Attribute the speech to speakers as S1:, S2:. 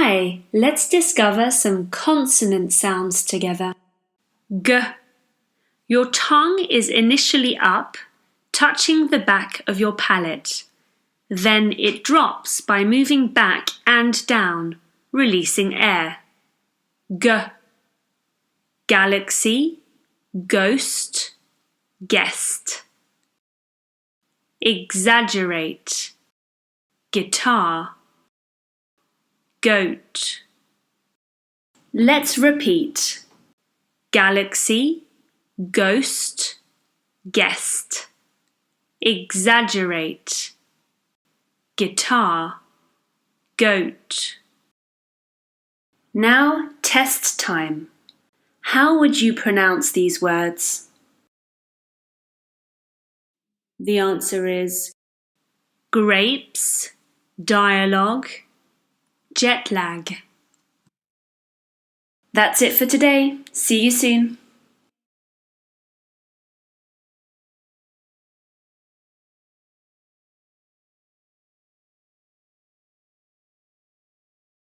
S1: Hi, let's discover some consonant sounds together. G. Your tongue is initially up, touching the back of your palate. Then it drops by moving back and down, releasing air. G. Galaxy, ghost, guest. Exaggerate, guitar, goat. Let's repeat. Galaxy, ghost, guest. Exaggerate, guitar, goat. Now test time. How would you pronounce these words? The answer is grapes, dialogue, jet lag. That's it for today. See you soon.